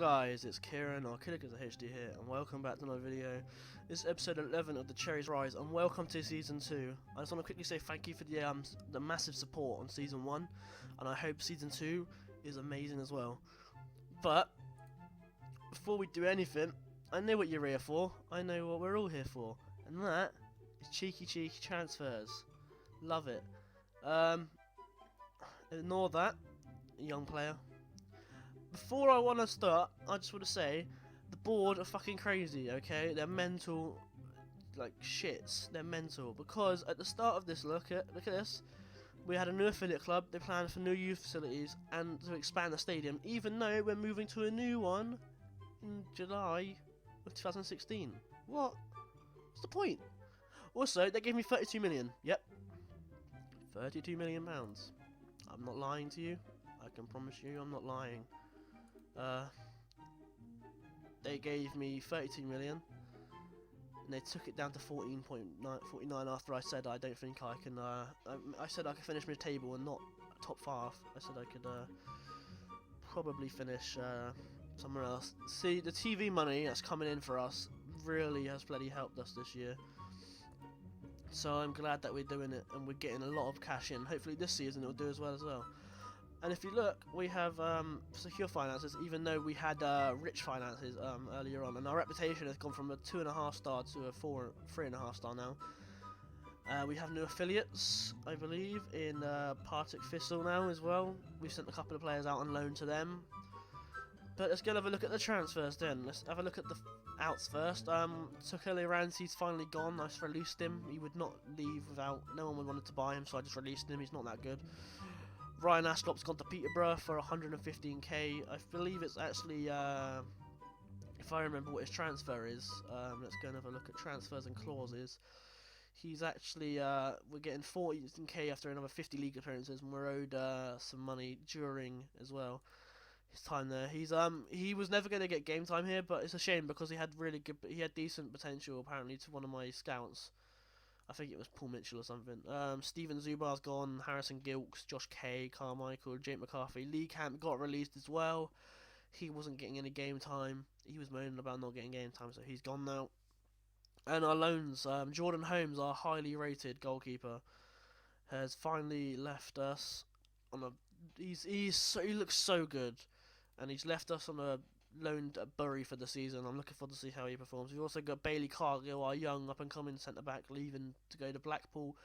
Guys, it's Kieran or Killickers HD here, and welcome back to another video. This is episode 11 of the Cherries Rise, and welcome to season 2. I just want to quickly say thank you for the massive support on season 1, and I hope season 2 is amazing as well. But before we do anything, I know what you're here for. I know what we're all here for, and that is cheeky transfers. Love it. Ignore that, young player. Before I want to start, I just want to say, the board are fucking crazy, okay? They're mental, like shits. They're mental, because at the start of this, look at this, we had a new affiliate club, they planned for new youth facilities, and to expand the stadium, even though we're moving to a new one in July of 2016. What? What's the point? Also, they gave me 32 million. Yep. 32 million pounds. I'm not lying to you. I can promise you I'm not lying. They gave me 32 million, and they took it down to 49 after I said I don't think I can. I said I could finish mid-table and not top 5. I said I could probably finish somewhere else. See, the TV money that's coming in for us really has bloody helped us this year. So I'm glad that we're doing it and we're getting a lot of cash in. Hopefully this season it'll do as well. And if you look, we have secure finances, even though we had rich finances earlier on, and our reputation has gone from a 2.5 star to a 3.5 star now. We have new affiliates, I believe, in Partick Thistle now as well. We've sent a couple of players out on loan to them. But let's go have a look at the transfers then. Let's have a look at the outs first. Tukele Rancy's finally gone. I just released him. He would not leave without, no one would wanted to buy him, so I just released him. He's not that good. Ryan Ascop's gone to Peterborough for 115k. I believe it's actually, if I remember what his transfer is, let's go and have a look at transfers and clauses. He's actually, we're getting 14k after another 50 league appearances, and we're owed some money during as well. His time there. He was never going to get game time here, but it's a shame because he had decent potential apparently to one of my scouts. I think it was Paul Mitchell or something. Steven Zubar's gone, Harrison Gilks, Josh Kay, Carmichael, Jake McCarthy. Lee Camp got released as well. He wasn't getting any game time. He was moaning about not getting game time, so he's gone now. And our loans, Jordan Holmes, our highly rated goalkeeper, has finally left us on a. He looks so good, and he's left us on a loaned at Bury for the season. I'm looking forward to see how he performs. We've also got Bailey Cargill, our young up-and-coming centre-back, leaving to go to Blackpool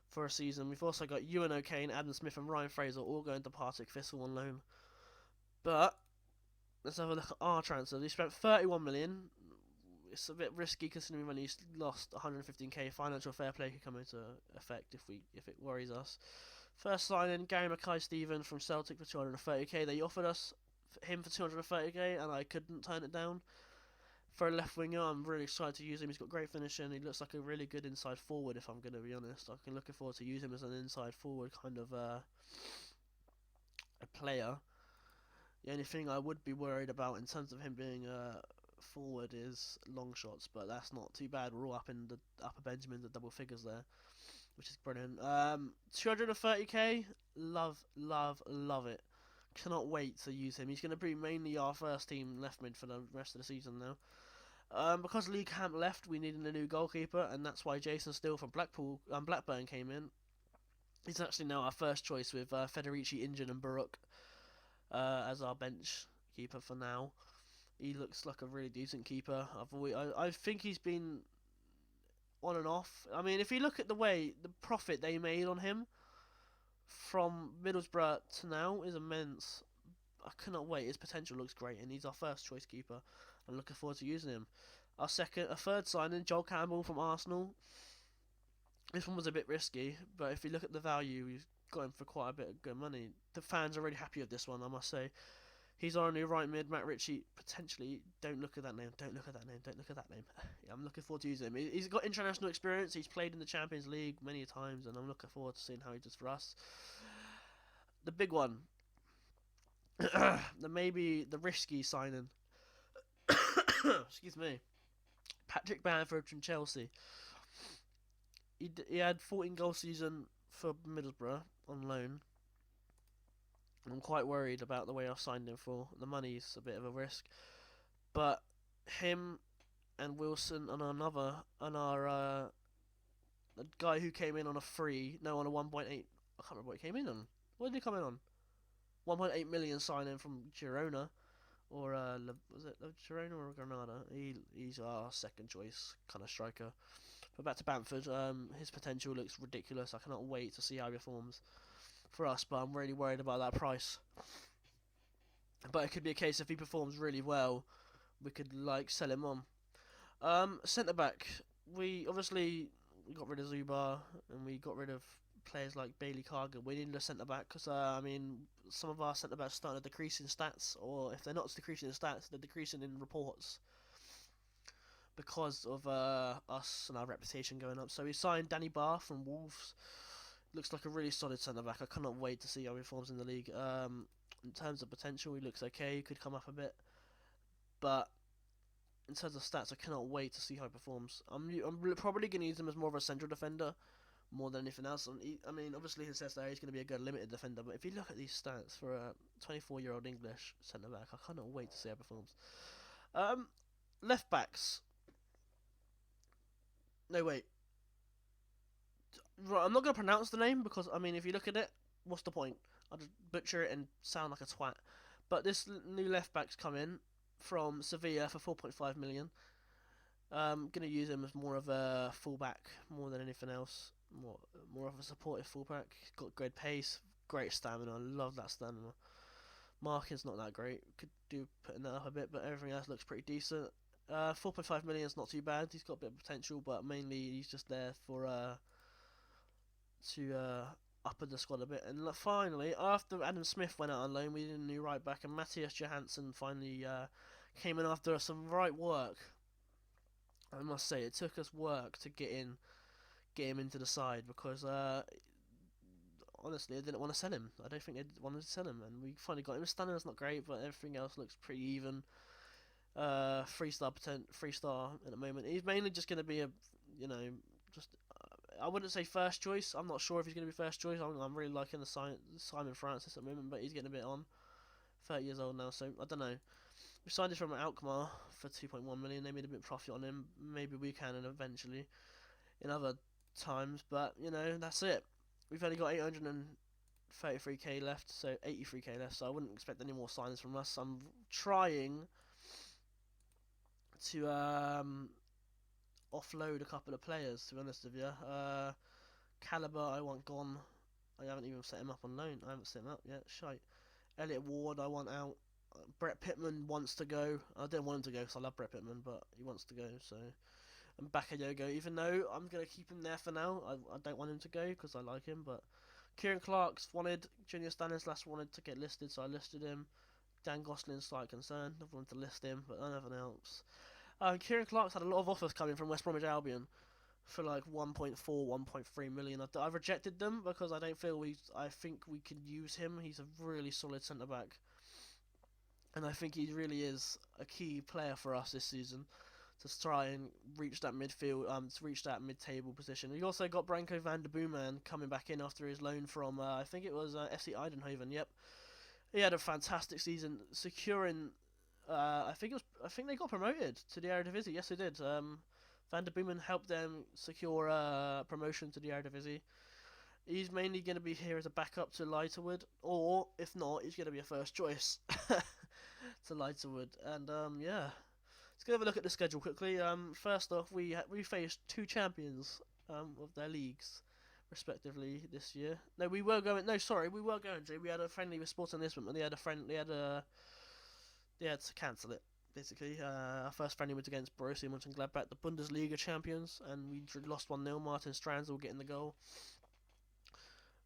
for a season. We've also got Ewan O'Kane, Adam Smith and Ryan Fraser all going to Partick Thistle on loan. But let's have a look at our transfers. We spent 31 million. It's a bit risky considering when he's lost 115k. Financial fair play could come into effect if it worries us. First signing, Gary Mackay-Steven from Celtic for 230k. They offered us him for 230k, and I couldn't turn it down. For a left winger, I'm really excited to use him. He's got great finishing. He looks like a really good inside forward, if I'm going to be honest. I'm looking forward to use him as an inside forward kind of a player. The only thing I would be worried about in terms of him being a forward is long shots, but that's not too bad. We're all up in the upper Benjamins at double figures there, which is brilliant. 230k, love it. Cannot wait to use him. He's going to be mainly our first team left mid for the rest of the season now. Because Lee Camp left, we needed a new goalkeeper, and that's why Jason Steele from Blackburn came in. He's actually now our first choice with Federici, Injun and Baruch as our bench keeper for now. He looks like a really decent keeper. I think he's been on and off. I mean, if you look at the profit they made on him from Middlesbrough to now is immense. I cannot wait. His potential looks great, and he's our first choice keeper. I'm looking forward to using him. A third signing, Joel Campbell from Arsenal. This one was a bit risky, but if you look at the value, we've got him for quite a bit of good money. The fans are really happy with this one, I must say. He's our new right mid, Matt Ritchie, potentially. Don't look at that name. Yeah, I'm looking forward to using him. He's got international experience. He's played in the Champions League many times, and I'm looking forward to seeing how he does for us. The big one. the risky signing. Excuse me. Patrick Bamford from Chelsea. He had 14 goal season for Middlesbrough on loan. I'm quite worried about the way I've signed him for. The money's a bit of a risk, but him and Wilson and our the guy who came in on a free, no, on a 1.8. I can't remember what he came in on. What did he come in on? 1.8 million signing from Girona, or was it Girona or Granada? He's our second choice kind of striker. But back to Bamford, his potential looks ridiculous. I cannot wait to see how he performs for us, but I'm really worried about that price. But it could be a case if he performs really well, we could like sell him on. Centre back, we obviously got rid of Zubar and we got rid of players like Bailey Cargan. We needed a centre back because I mean some of our centre backs started decreasing stats, or if they're not decreasing in stats, they're decreasing in reports because of us and our reputation going up. So we signed Danny Barr from Wolves. Looks like a really solid centre back. I cannot wait to see how he performs in the league. In terms of potential, he looks okay. He could come up a bit, but in terms of stats, I cannot wait to see how he performs. I'm probably going to use him as more of a central defender more than anything else. And I mean, obviously, he says that he's going to be a good limited defender, but if you look at these stats for a 24-year-old English centre back, I cannot wait to see how he performs. Left backs. No, wait. Right, I'm not going to pronounce the name because, I mean, if you look at it, what's the point? I'll just butcher it and sound like a twat. But this new left back's come in from Sevilla for 4.5 million. Gonna use him as more of a fullback more than anything else. More of a supportive fullback. He's got great pace, great stamina. I love that stamina. Marking's not that great. Could do putting that up a bit, but everything else looks pretty decent. 4.5 million is not too bad. He's got a bit of potential, but mainly he's just there for to upper the squad a bit. And finally, after Adam Smith went out on loan, we did a new right back, and Matthias Johansson finally came in after some right work. I must say, it took us work to get him into the side because honestly, I didn't want to sell him. I don't think they wanted to sell him, and we finally got him. His standard's not great, but everything else looks pretty even. 3-star potent, 3-star at the moment. He's mainly just going to be a, just I wouldn't say first choice. I'm not sure if he's going to be first choice. I'm really liking the Simon Francis at the moment, but he's getting a bit on. 30 years old now, so I don't know. We signed him from Alkmaar for 2.1 million. They made a bit of profit on him. Maybe we can, and eventually in other times, but that's it. We've only got 833k left, so 83k left. So I wouldn't expect any more signings from us. I'm trying to offload a couple of players. To be honest with you, Caliber I want gone. I haven't even set him up on loan. I haven't set him up yet. Shite. Elliot Ward I want out. Brett Pittman wants to go. I don't want him to go because I love Brett Pittman, but he wants to go. So, and Bakayoko, even though I'm gonna keep him there for now, I don't want him to go because I like him. But Kieran Clark's wanted. Junior Stanislas wanted to get listed, so I listed him. Dan Gosling's slight concern. I wanted to list him, but nothing else. Kieran Clark's had a lot of offers coming from West Bromwich Albion for like 1.4, 1.3 million. I've rejected them because I don't feel I think we can use him. He's a really solid centre back. And I think he really is a key player for us this season to try and reach that midfield, to reach that mid-table position. We also got Branko van der Booman coming back in after his loan from, I think it was FC Eindhoven. Yep, he had a fantastic season, securing. I think they got promoted to the Eredivisie. Yes, they did. Van der Boomen helped them secure promotion to the Eredivisie. He's mainly going to be here as a backup to Lighterwood, or if not, he's going to be a first choice to Lighterwood. And yeah, let's go have a look at the schedule quickly. First off, we faced two champions of their leagues, respectively, this year. No, we were going. No, sorry, we were going to. We had a friendly with Sporting Lisbon, but they had to cancel it. Basically, our first friendly was against Borussia Mönchengladbach, the Bundesliga champions, and we lost 1-0. Martin Stranzel getting the goal.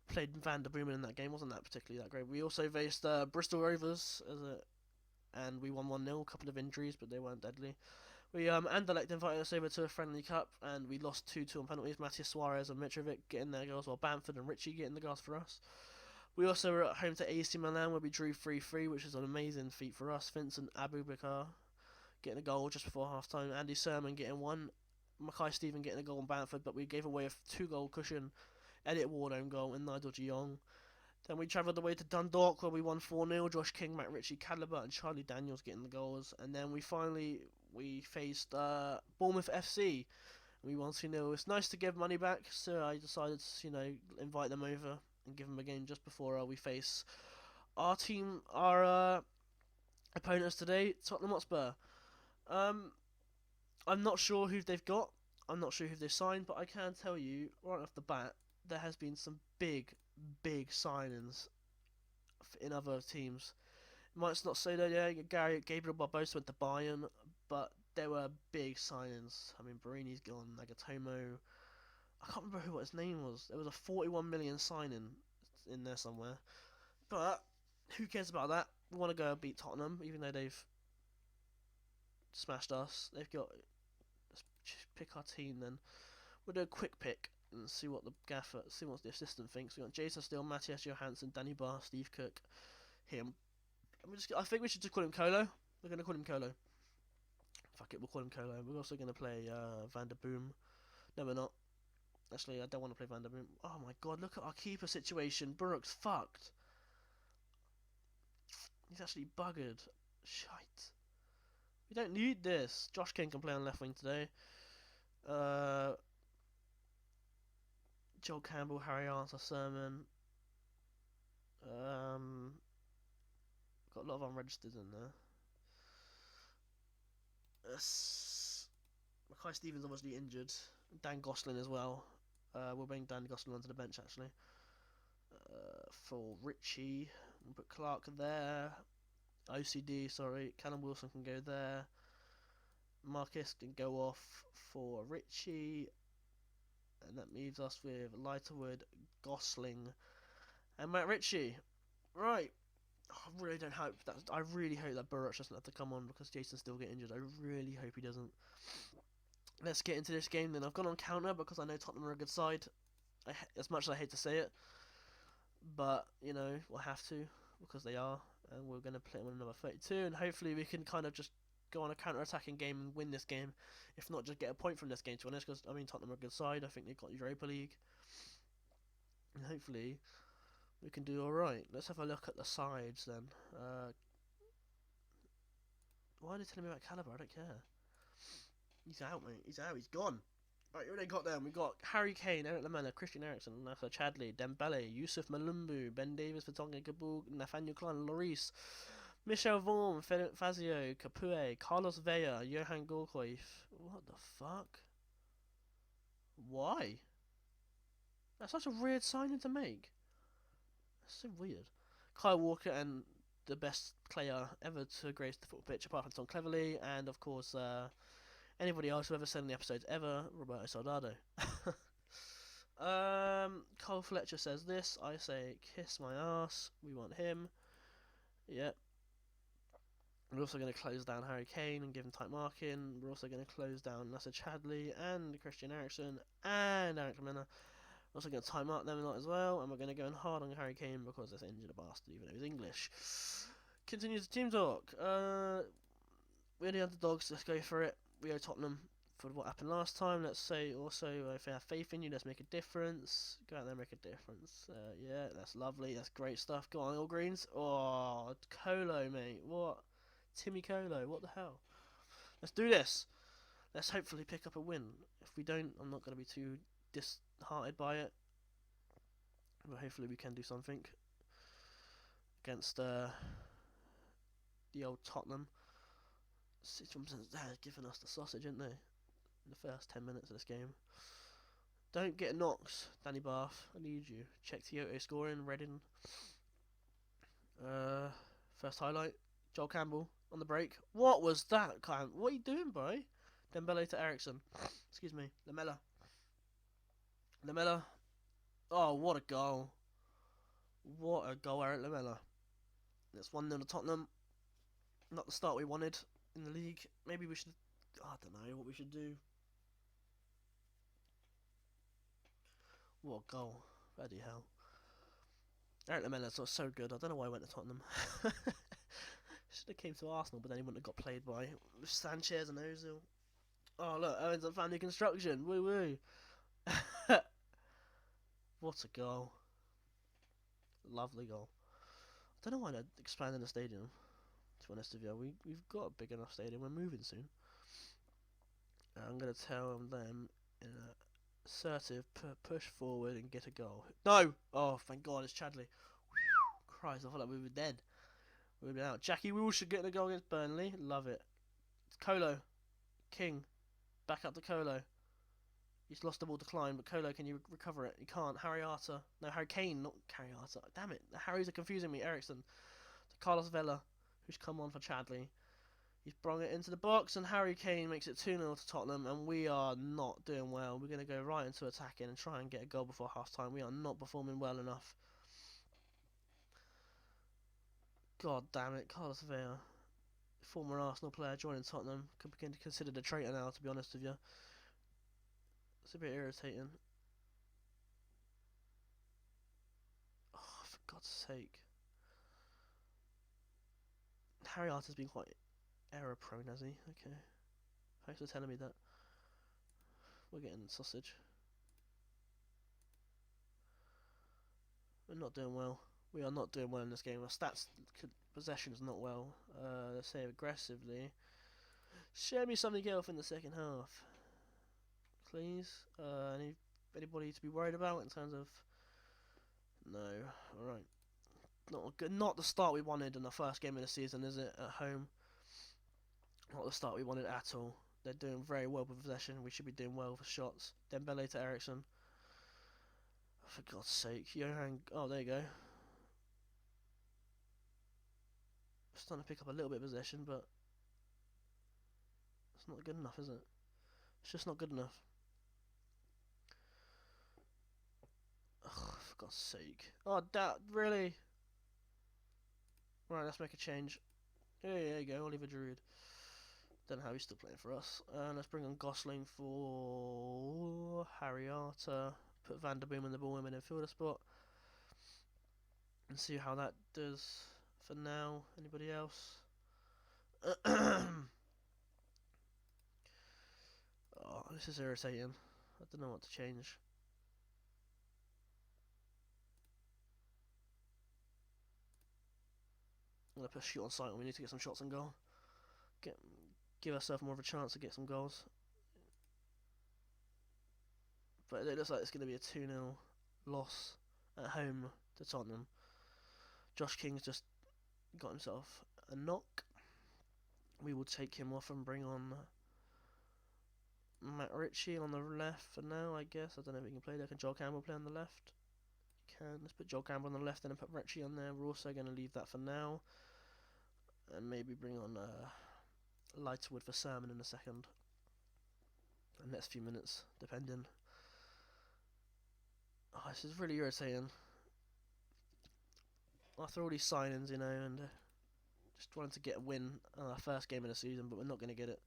Played Van der Boomen in that game, wasn't that particularly that great. We also faced Bristol Rovers and we won 1-0. A couple of injuries, but they weren't deadly. We Anderlecht invited us over to a friendly cup, and we lost 2-2 on penalties. Matias Suarez and Mitrovic getting their goals, while Bamford and Ritchie getting the goals for us. We also were at home to AC Milan, where we drew 3-3, which is an amazing feat for us. Vincent Abubakar getting a goal just before half time. Andy Sermon getting one. Mackay Stephen getting a goal on Bamford, but we gave away a 2-goal cushion. Elliot Ward own goal and Nigel de Jong. Then we travelled away to Dundalk where we won 4-0. Josh King, Matt Ritchie, Calibert and Charlie Daniels getting the goals. And then we faced Bournemouth FC. We won 2-0. It's nice to give money back, so I decided to, invite them over and give them a game just before we face our opponents today, Tottenham Hotspur. I'm not sure who they've got. I'm not sure who they've signed, but I can tell you right off the bat there has been some big, big signings in other teams. Might not say that Gabriel Barbosa went to Bayern, but there were big signings. I mean, Barini's gone, Nagatomo. I can't remember what his name was. There was a 41 million signing in there somewhere. But who cares about that? We want to go beat Tottenham, even though they've smashed us. They've got. Let's pick our team then. We'll do a quick pick and see what the assistant thinks. We got Jason Steele, Matthias Johansson, Danny Barr, Steve Cook, him. I think we should just call him Colo. We're going to call him Colo. Fuck it, we'll call him Colo. We're also going to play Van der Boom. No, we're not. Actually, I don't want to play Van der Boom. Oh my god, look at our keeper situation. Burrock's fucked. He's actually buggered. Shite. We don't need this. Josh King can play on left wing today. Joel Campbell, Harry Arthur, Sermon. Got a lot of unregistered in there. Mackay Stevens obviously injured. Dan Gosling as well. We'll bring Dan Gosling onto the bench actually. For Richie, we'll put Clark there. OCD, sorry. Callum Wilson can go there. Marcus can go off for Richie. And that leaves us with Lighterwood, Gosling, and Matt Ritchie. Right. I really don't hope that. I really hope that Burrock doesn't have to come on because Jason's still get injured. I really hope he doesn't. Let's get into this game then. I've gone on counter because I know Tottenham are a good side. As much as I hate to say it, but we'll have to because they are, and we're going to play them on another 32, and hopefully we can kind of just go on a counter-attacking game and win this game. If not, just get a point from this game, to be honest, because Tottenham are a good side. I think they've got Europa League, and hopefully we can do all right. Let's have a look at the sides then. Why are they telling me about Caliber? I don't care. He's out, mate. He's out. He's gone. Right, who they got then? We got Harry Kane, Eric Lamela, Christian Eriksen, Nafa Chadley, Dembele, Yusuf Malumbu, Ben Davis, Vertonghen, Kabul, Nathaniel Klein, Lloris, Michel Vorm, Fazio, Capoue, Carlos Vela, Johan Gorkoif. What the fuck? Why? That's such a weird signing to make. That's so weird. Kyle Walker and the best player ever to grace the football pitch, apart from Tom Cleverley, and of course, anybody else who ever said in the episodes ever, Roberto Soldado. Cole Fletcher says this. I say, kiss my ass. We want him. Yep. We're also going to close down Harry Kane and give him tight marking. We're also going to close down Nasser Chadley and Christian Eriksen and Eric Lamena. We're also going to tight mark them a lot as well. And we're going to go in hard on Harry Kane because this injured a bastard, even though he's English. Continues the team talk. We're the underdogs. Let's go for it. We owe Tottenham for what happened last time. Let's say also, if we have faith in you, let's make a difference. Go out there and make a difference. Yeah, that's lovely. That's great stuff. Go on, all greens. Oh, Colo, mate. What? Timmy Colo, what the hell? Let's do this. Let's hopefully pick up a win. If we don't, I'm not going to be too disheartened by it. But hopefully we can do something against the old Tottenham. They're giving us the sausage, aren't they? In the first 10 minutes of this game. Don't get knocks, Danny Bath. I need you. Check Tioto scoring, Reading. First highlight. Joel Campbell on the break. What was that, Cam? What are you doing, bro? Dembele to Eriksen. Excuse me. Lamela. Oh, what a goal. What a goal, Eric Lamela. It's 1-0 to Tottenham. Not the start we wanted in the league. Maybe we should... I don't know what we should do. What a goal. Bloody hell. Eric Lamela's so good. I don't know why I went to Tottenham. Should have came to Arsenal, but then he wouldn't have got played by Sanchez and Ozil. Oh, look. Owens and Family Construction. Woo-woo. What a goal. Lovely goal. I don't know why they're expanding the stadium. To be honest with you, we've got a big enough stadium. We're moving soon. I'm gonna tell them in a assertive push forward and get a goal. No! Oh, thank God, it's Chadley. Christ, I felt like we were dead. We would have been out. Jackie Wilshere getting a goal against Burnley. Love it. It's Colo. King. Back up to Colo. He's lost the ball to Klein, but Colo, can you recover it? He can't. Harry Arter. No, Harry Kane, not Harry Arter. Damn it. The Harrys are confusing me. Ericsson. To Carlos Vela, who's come on for Chadley. He's brought it into the box, and Harry Kane makes it 2-0 to Tottenham, and we are not doing well. We're going to go right into attacking and try and get a goal before half-time. We are not performing well enough. God damn it, Carlos Vela. Former Arsenal player joining Tottenham. Could begin to consider the traitor now, to be honest with you. It's a bit irritating. Oh, for God's sake. Harry Arter's been quite error prone, has he? Okay. Thanks for telling me that. We're getting sausage. We're not doing well. We are not doing well in this game. Our stats, possession's not well. Let's say aggressively. Show me something else in the second half, please. Anybody to be worried about in terms of? No. All right. Not good. Not the start we wanted in the first game of the season, is it? At home. Not the start we wanted at all. They're doing very well with possession. We should be doing well for shots. Dembele to Ericsson. For God's sake, Johan. Oh, there you go. Starting to pick up a little bit of possession, but it's not good enough, is it? It's just not good enough. Ugh, for God's sake. Oh, that really? Right, let's make a change. Yeah, there you go, Oliver Giroud. Don't know how he's still playing for us. Let's bring on Gosling for Harry Arter. Put Van der Boom in the ball in midfielder spot. And see how that does for now. Anybody else? Oh, this is irritating. I don't know what to change. I'm going to put shoot on sight. We need to get some shots on goal. Give ourselves more of a chance to get some goals. But it looks like it's going to be a 2-0 loss at home to Tottenham. Josh King's just got himself a knock. We will take him off and bring on Matt Ritchie on the left for now, I guess. I don't know if he can play there. Can Joel Campbell play on the left? He can. Let's put Joel Campbell on the left and then put Ritchie on there. We're also going to leave that for now. And maybe bring on Lightwood for Sermon in a second. The next few minutes, depending. Oh, this is really irritating. After all these signings, you know, and just wanted to get a win on our first game of the season, but we're not going to get it.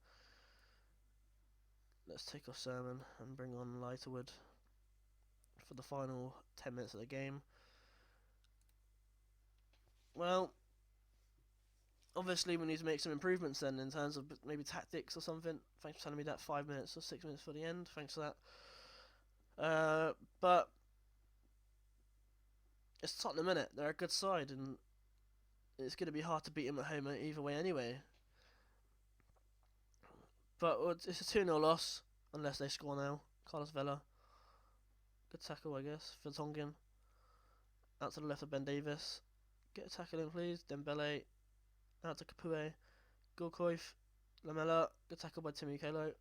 Let's take off Sermon and bring on Lightwood for the final 10 minutes of the game. Well, obviously we need to make some improvements then in terms of maybe tactics or something. Thanks for telling me that. 5 minutes or 6 minutes for the end. Thanks for that. But it's Tottenham, innit? They're a good side, and it's going to be hard to beat them at home either way anyway. But it's a 2-0 loss, unless they score now. Carlos Vela. Good tackle, I guess. Vertonghen. Out to the left of Ben Davis. Get a tackle in, please. Dembele. Out to Capoue. Gulkoif. Lamela. Good tackle by Timmy Calo.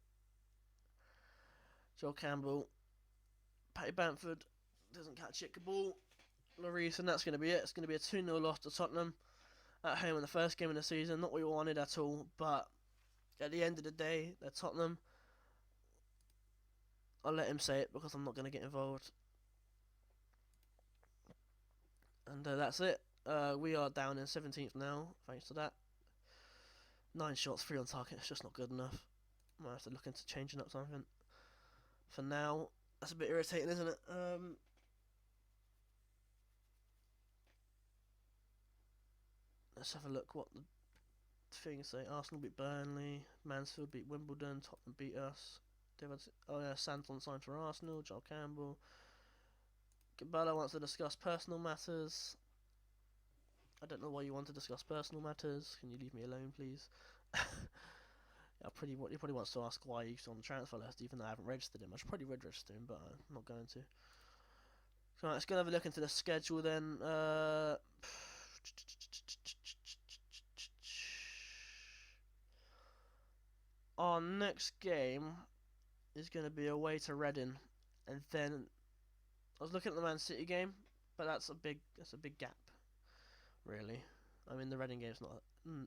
Joel Campbell. Patty Bamford. Doesn't catch it. Cabal. Lloris, and that's going to be it. It's going to be a 2-0 loss to Tottenham at home in the first game of the season. Not what we wanted at all, but at the end of the day, they're Tottenham. I'll let him say it because I'm not going to get involved. And that's it. We are down in 17th now, thanks to that. 9 shots, 3 on target. It's just not good enough. Might have to look into changing up something. For now, that's a bit irritating, isn't it? Let's have a look what the things say. Arsenal beat Burnley, Mansfield beat Wimbledon, Tottenham beat us. Oh yeah, Santon signed for Arsenal, Joel Campbell. Gabella wants to discuss personal matters. I don't know why you want to discuss personal matters. Can you leave me alone, please? He probably wants to ask why he's on the transfer list, even though I haven't registered him. I should probably register him, but I'm not going to. So let's go have a look into the schedule then. Our next game is going to be away to Reading, and then I was looking at the Man City game, but that's a big gap, really. I mean, the Reading game's not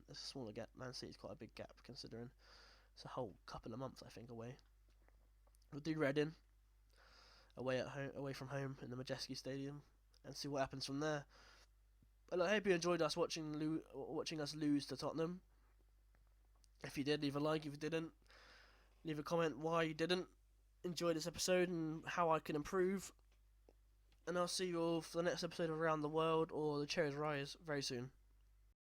it's a smaller gap. Man City's quite a big gap considering it's a whole couple of months, I think, away. We'll do Reading away at home, away from home in the Majeski Stadium, and see what happens from there. But I hope you enjoyed us watching us lose to Tottenham. If you did, leave a like. If you didn't, leave a comment why you didn't enjoy this episode and how I can improve. And I'll see you all for the next episode of Around the World or the Cherries Rise very soon.